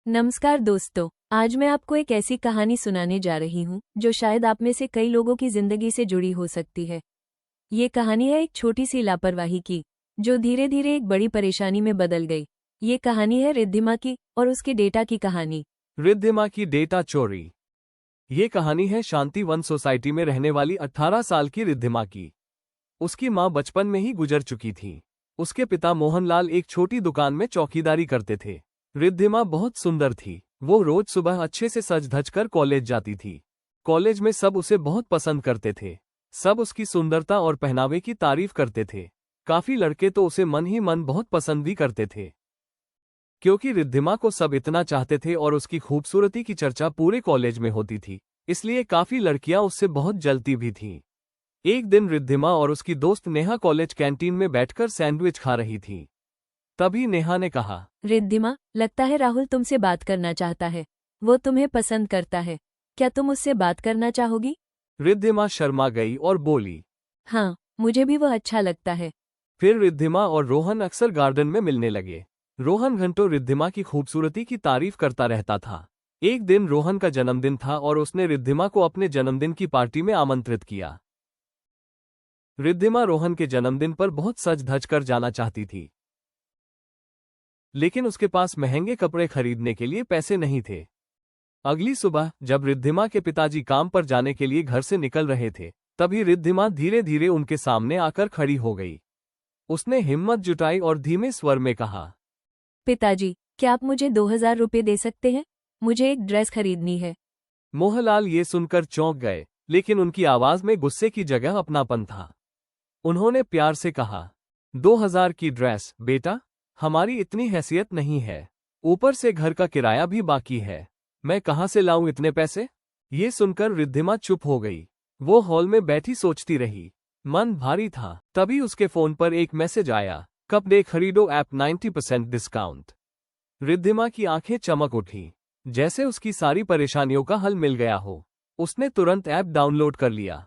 नमस्कार दोस्तों, आज मैं आपको एक ऐसी कहानी सुनाने जा रही हूँ जो शायद आप में से कई लोगों की जिंदगी से जुड़ी हो सकती है। ये कहानी है एक छोटी सी लापरवाही की, जो धीरे धीरे एक बड़ी परेशानी में बदल गई। ये कहानी है रिद्धिमा की और उसके डेटा की कहानी। रिद्धिमा की डेटा चोरी। ये कहानी है शांतिवन सोसाइटी में रहने वाली 18 साल की रिद्धिमा की। उसकी माँ बचपन में ही गुजर चुकी थी। उसके पिता मोहनलाल एक छोटी दुकान में चौकीदारी करते थे। रिद्धिमा बहुत सुंदर थी। वो रोज सुबह अच्छे से सज धज कर कॉलेज जाती थी। कॉलेज में सब उसे बहुत पसंद करते थे। सब उसकी सुंदरता और पहनावे की तारीफ करते थे। काफी लड़के तो उसे मन ही मन बहुत पसंद भी करते थे, क्योंकि रिद्धिमा को सब इतना चाहते थे और उसकी खूबसूरती की चर्चा पूरे कॉलेज में होती थी। इसलिए काफी लड़कियां उससे बहुत जलती भी थीं। एक दिन रिद्धिमा और उसकी दोस्त नेहा कॉलेज कैंटीन में बैठकर सैंडविच खा रही थी। तभी नेहा ने कहा, रिद्धिमा, लगता है राहुल तुमसे बात करना चाहता है। वो तुम्हें पसंद करता है। क्या तुम उससे बात करना चाहोगी? रिद्धिमा शर्मा गई और बोली, हाँ, मुझे भी वह अच्छा लगता है। फिर रिद्धिमा और रोहन अक्सर गार्डन में मिलने लगे। रोहन घंटों रिद्धिमा की खूबसूरती की तारीफ करता रहता था। एक दिन रोहन का जन्मदिन था और उसने रिद्धिमा को अपने जन्मदिन की पार्टी में आमंत्रित किया। रिद्धिमा रोहन के जन्मदिन पर बहुत सज धज कर जाना चाहती थी, लेकिन उसके पास महंगे कपड़े खरीदने के लिए पैसे नहीं थे। अगली सुबह जब रिद्धिमा के पिताजी काम पर जाने के लिए घर से निकल रहे थे, तभी रिद्धिमा धीरे धीरे उनके सामने आकर खड़ी हो गई। उसने हिम्मत जुटाई और धीमे स्वर में कहा, पिताजी, क्या आप मुझे 2000 रुपये दे सकते हैं? मुझे एक ड्रेस खरीदनी है। मोहनलाल ये सुनकर चौंक गए, लेकिन उनकी आवाज में गुस्से की जगह अपनापन था। उन्होंने प्यार से कहा, 2000 की ड्रेस बेटा, हमारी इतनी हैसियत नहीं है। ऊपर से घर का किराया भी बाकी है। मैं कहाँ से लाऊं इतने पैसे? ये सुनकर रिद्धिमा चुप हो गई। वो हॉल में बैठी सोचती रही। मन भारी था। तभी उसके फोन पर एक मैसेज आया, कपड़े खरीदो ऐप 90% डिस्काउंट। रिद्धिमा की आंखें चमक उठी, जैसे उसकी सारी परेशानियों का हल मिल गया हो। उसने तुरंत ऐप डाउनलोड कर लिया।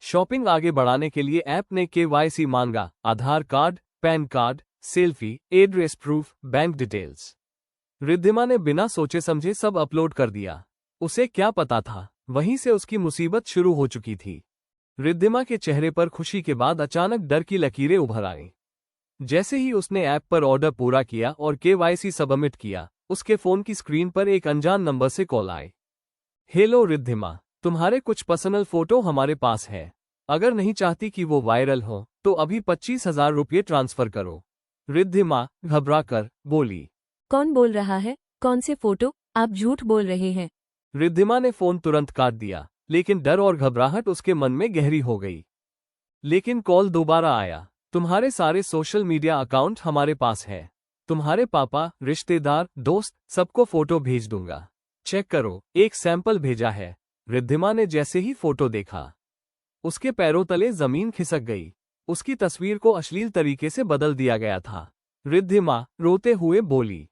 शॉपिंग आगे बढ़ाने के लिए ऐप ने KYC मांगा, Aadhaar card, PAN card, selfie, address proof, bank details. Riddhima ने बिना सोचे समझे सब अपलोड कर दिया। उसे क्या पता था, वहीं से उसकी मुसीबत शुरू हो चुकी थी। रिद्धिमा के चेहरे पर खुशी के बाद अचानक डर की लकीरें उभर आईं। जैसे ही उसने ऐप पर ऑर्डर पूरा किया और KYC सबमिट किया, उसके फोन की स्क्रीन पर एक अनजान नंबर से कॉल आई। हेलो रिद्धिमा, तुम्हारे कुछ पर्सनल फोटो हमारे पास है। अगर नहीं चाहती कि वो वायरल हो तो अभी 25,000 रुपये ट्रांसफर करो। रिद्धिमा घबराकर बोली। कौन बोल रहा है? कौन से फोटो? आप झूठ बोल रहे हैं। रिद्धिमा ने फोन तुरंत काट दिया, लेकिन डर और घबराहट उसके मन में गहरी हो गई। लेकिन कॉल दोबारा आया। तुम्हारे सारे सोशल मीडिया अकाउंट हमारे पास है। तुम्हारे पापा, रिश्तेदार, दोस्त, सबको फोटो भेज दूंगा। चेक करो, एक सैंपल भेजा है। रिद्धिमा ने जैसे ही फोटो देखा, उसके पैरों तले जमीन खिसक गई। उसकी तस्वीर को अश्लील तरीके से बदल दिया गया था। रिद्धिमा रोते हुए बोली,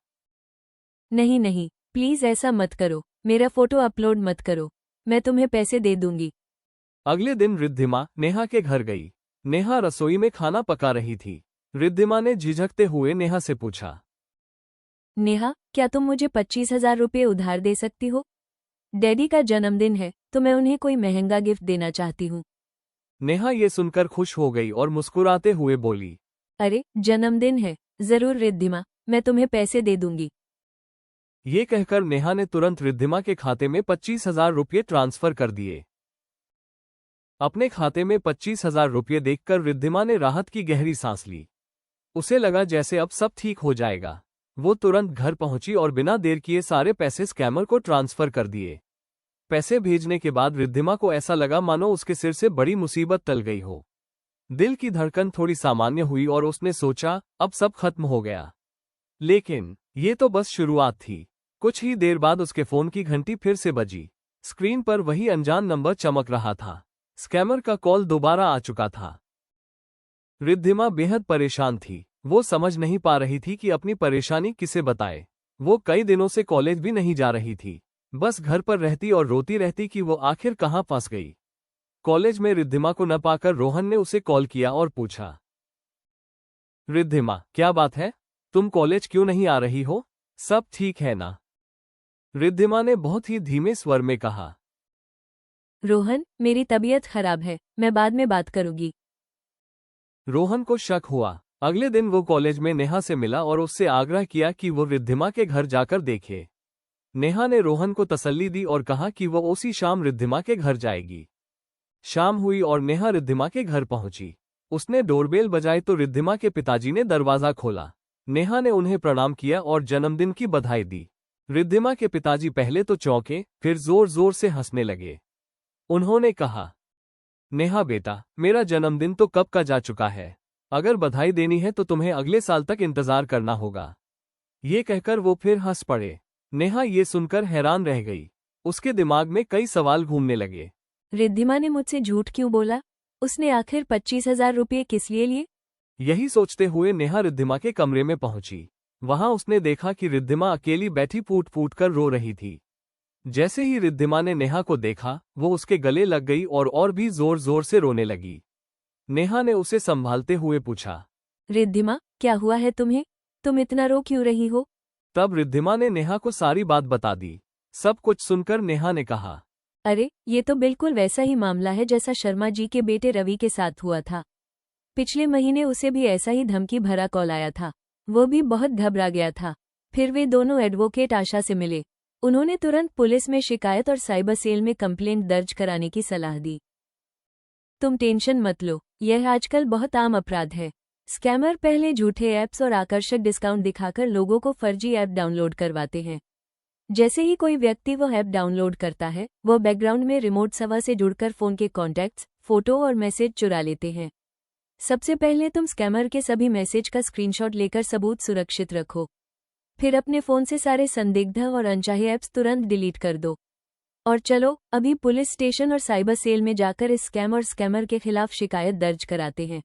नहीं नहीं, प्लीज ऐसा मत करो। मेरा फोटो अपलोड मत करो। मैं तुम्हें पैसे दे दूंगी। अगले दिन रिद्धिमा नेहा के घर गई। नेहा रसोई में खाना पका रही थी। रिद्धिमा ने झिझकते हुए नेहा से पूछा, नेहा, क्या तुम मुझे 25,000 रुपये उधार दे सकती हो? डैडी का जन्मदिन है तो मैं उन्हें कोई महंगा गिफ्ट देना चाहती हूँ। नेहा ये सुनकर खुश हो गई और मुस्कुराते हुए बोली, अरे, जन्मदिन है, जरूर रिद्धिमा, मैं तुम्हें पैसे दे दूंगी। ये कहकर नेहा ने तुरंत रिद्धिमा के खाते में 25,000 रुपये ट्रांसफर कर दिए। अपने खाते में 25,000 रुपये देखकर रिद्धिमा ने राहत की गहरी सांस ली। उसे लगा जैसे अब सब ठीक हो जाएगा। वो तुरंत घर पहुंची और बिना देर किए सारे पैसे स्कैमर को ट्रांसफर कर दिए। पैसे भेजने के बाद रिद्धिमा को ऐसा लगा मानो उसके सिर से बड़ी मुसीबत टल गई हो। दिल की धड़कन थोड़ी सामान्य हुई और उसने सोचा, अब सब खत्म हो गया। लेकिन ये तो बस शुरुआत थी। कुछ ही देर बाद उसके फोन की घंटी फिर से बजी। स्क्रीन पर वही अनजान नंबर चमक रहा था। स्कैमर का कॉल दोबारा आ चुका था। रिद्धिमा बेहद परेशान थी। वो समझ नहीं पा रही थी कि अपनी परेशानी किसे बताए। वो कई दिनों से कॉलेज भी नहीं जा रही थी। बस घर पर रहती और रोती रहती कि वो आखिर कहाँ फंस गई। कॉलेज में रिद्धिमा को न पाकर रोहन ने उसे कॉल किया और पूछा, रिद्धिमा, क्या बात है? तुम कॉलेज क्यों नहीं आ रही हो? सब ठीक है ना? रिद्धिमा ने बहुत ही धीमे स्वर में कहा। रोहन, मेरी तबीयत खराब है, मैं बाद में बात करूंगी। रोहन को शक हुआ। अगले दिन वो कॉलेज में नेहा से मिला और उससे आग्रह किया कि वो रिद्धिमा के घर जाकर देखे। नेहा ने रोहन को तसल्ली दी और कहा कि वो उसी शाम रिद्धिमा के घर जाएगी। शाम हुई और नेहा रिद्धिमा के घर पहुंची। उसने डोरबेल बजाई तो रिद्धिमा के पिताजी ने दरवाजा खोला। नेहा ने उन्हें प्रणाम किया और जन्मदिन की बधाई दी। रिद्धिमा के पिताजी पहले तो चौंके, फिर जोर जोर से हंसने लगे। उन्होंने कहा, नेहा बेटा, मेरा जन्मदिन तो कब का जा चुका है। अगर बधाई देनी है तो तुम्हें अगले साल तक इंतजार करना होगा। ये कहकर वो फिर हंस पड़े। नेहा ये सुनकर हैरान रह गई। उसके दिमाग में कई सवाल घूमने लगे। रिद्धिमा ने मुझसे झूठ क्यों बोला? उसने आखिर 25,000 रुपये किस लिए लिए? यही सोचते हुए नेहा रिद्धिमा के कमरे में पहुंची। वहां उसने देखा कि रिद्धिमा अकेली बैठी फूट फूट कर रो रही थी। जैसे ही रिद्धिमा ने नेहा को देखा, वो उसके गले लग गई और भी जोर जोर से रोने लगी। नेहा ने उसे संभालते हुए पूछा, रिद्धिमा, क्या हुआ है तुम्हें? तुम इतना रो क्यों रही हो? तब रिद्धिमा ने नेहा को सारी बात बता दी। सब कुछ सुनकर नेहा ने कहा, अरे, ये तो बिल्कुल वैसा ही मामला है जैसा शर्मा जी के बेटे रवि के साथ हुआ था। पिछले महीने उसे भी ऐसा ही धमकी भरा कॉल आया था। वो भी बहुत घबरा गया था। फिर वे दोनों एडवोकेट आशा से मिले। उन्होंने तुरंत पुलिस में शिकायत और साइबर सेल में कंप्लेंट दर्ज कराने की सलाह दी। तुम टेंशन मत लो, यह आजकल बहुत आम अपराध है। स्कैमर पहले झूठे ऐप्स और आकर्षक डिस्काउंट दिखाकर लोगों को फर्जी ऐप डाउनलोड करवाते हैं। जैसे ही कोई व्यक्ति वो ऐप डाउनलोड करता है, वो बैकग्राउंड में रिमोट सर्वर से जुड़कर फोन के कॉन्टैक्ट्स, फोटो और मैसेज चुरा लेते हैं। सबसे पहले तुम स्कैमर के सभी मैसेज का स्क्रीनशॉट लेकर सबूत सुरक्षित रखो। फिर अपने फोन से सारे संदिग्ध और अनचाहे ऐप्स तुरंत डिलीट कर दो। और चलो, अभी पुलिस स्टेशन और साइबर सेल में जाकर इस स्कैम और स्कैमर के खिलाफ शिकायत दर्ज कराते हैं।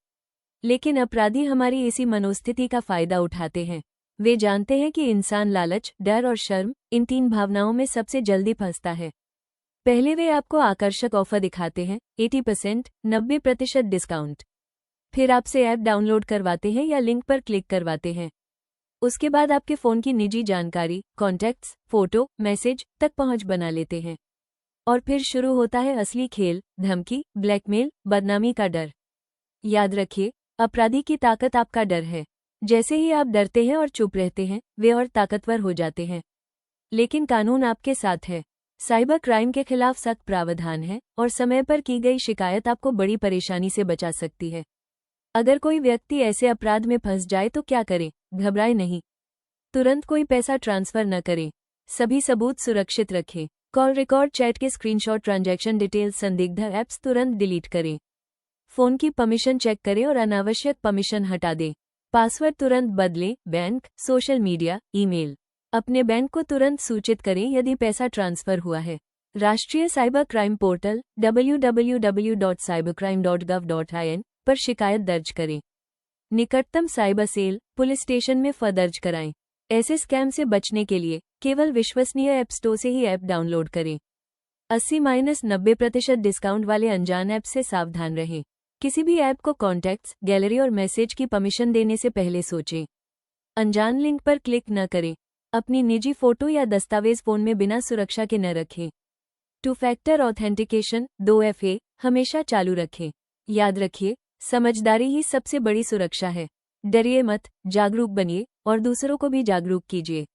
लेकिन अपराधी हमारी इसी मनोस्थिति का फायदा उठाते हैं। वे जानते हैं कि इंसान लालच, डर और शर्म, इन 3 भावनाओं में सबसे जल्दी फंसता है। पहले वे आपको आकर्षक ऑफर दिखाते हैं, 80%, 90% डिस्काउंट। फिर आपसे ऐप डाउनलोड करवाते हैं या लिंक पर क्लिक करवाते हैं। उसके बाद आपके फ़ोन की निजी जानकारी, कॉन्टैक्ट्स, फोटो, मैसेज तक पहुंच बना लेते हैं। और फिर शुरू होता है असली खेल, धमकी, ब्लैकमेल, बदनामी का डर। याद रखिए, अपराधी की ताकत आपका डर है। जैसे ही आप डरते हैं और चुप रहते हैं, वे और ताकतवर हो जाते हैं। लेकिन कानून आपके साथ है। साइबर क्राइम के खिलाफ सख्त प्रावधान है और समय पर की गई शिकायत आपको बड़ी परेशानी से बचा सकती है। अगर कोई व्यक्ति ऐसे अपराध में फंस जाए तो क्या करें? घबराए नहीं। तुरंत कोई पैसा ट्रांसफर न करें। सभी सबूत सुरक्षित रखें। कॉल रिकॉर्ड, चैट के स्क्रीनशॉट, ट्रांजैक्शन डिटेल्स, संदिग्ध ऐप्स तुरंत डिलीट करें। फोन की परमिशन चेक करें और अनावश्यक परमिशन हटा दें। पासवर्ड तुरंत बदलें। Bank, social media, email. अपने बैंक को तुरंत सूचित करें यदि पैसा ट्रांसफर हुआ है। राष्ट्रीय साइबर क्राइम पोर्टल www.cybercrime.gov.in पर शिकायत दर्ज करें। निकटतम साइबर सेल, पुलिस स्टेशन में दर्ज कराएं। ऐसे स्कैम से बचने के लिए केवल विश्वसनीय ऐप स्टोर से ही ऐप डाउनलोड करें। 80-90% डिस्काउंट वाले अनजान ऐप से सावधान रहें। किसी भी ऐप को कॉन्टैक्ट्स, गैलरी और मैसेज की परमिशन देने से पहले सोचें। अनजान लिंक पर क्लिक न करें। अपनी निजी फोटो या दस्तावेज फोन में बिना सुरक्षा के न रखें। 2 फैक्टर ऑथेंटिकेशन, 2FA, हमेशा चालू रखें। याद रखिए, समझदारी ही सबसे बड़ी सुरक्षा है। डरिए मत, जागरूक बनिए और दूसरों को भी जागरूक कीजिए।